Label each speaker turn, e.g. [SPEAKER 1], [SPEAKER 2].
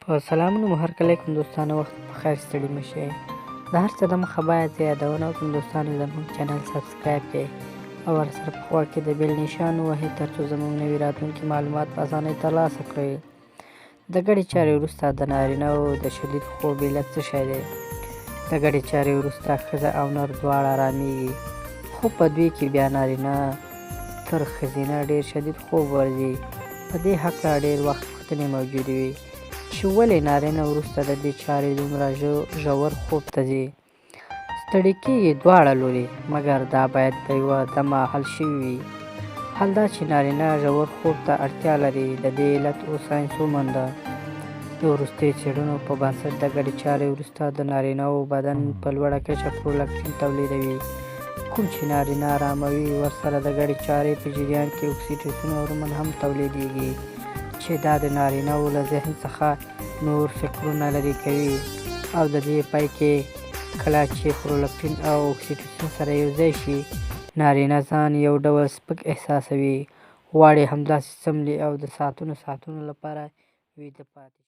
[SPEAKER 1] په سلامونه مو هرکلی کوم دوستانو، وخت په خیر، ستړي مه شئ. د هر څه دمخه باید زه یادونه وکړم دوستانو زموږ چینل سبسکرایب کړئ او ورسره په خوا کې د بیل نشان ووهئ تر څو زموږ نوي راتلونکي معلومات په اسانۍ ترلاسه کړئ. د ګډې چارې وروسته د نارینه‌وو د شدید خوب علت څه شی دی؟ د ګډې چارې وروسته ښځه او نر دواړه ارامېږي، خو په دوی کې بیا نارینه تر ښځینه ډېر شدید خوب ورځي. په دې هکله ډېر وخت پوښتنې موجودې وي چې ولې نارینه وروسته د دې چارې دومره ژور خوب ته ځي. ستړي کېږي دواړه لورې، مګر دا باید په یوه دمه حل شوي وي. حل دا چې نارینه ژور خوب ته اړتیا لري. د دې علت اوس ساینس ومونده. د وروستیو څېړنو په بنسټ د ګډې چارې وروسته د نارینه‌وو بدن په لوړه کچه پرولاکټین تولیدوي، کوم چې نارینه اراموي. ورسره د ګډې چارې په جریان کې اکسیټوسین هورمون هم تولیدېږي چې دا د نارینه‌وو له ذهن څخه نور فکرونه لرې کوي. او د دې پای کې کله چې پرولاکټین او اکسیټوسین سره یوځای شي، نارینه ځان یو ډول سپک احساسوي، غواړي همداسې څملي او د ساعتونو لپاره ویده پاتې شي.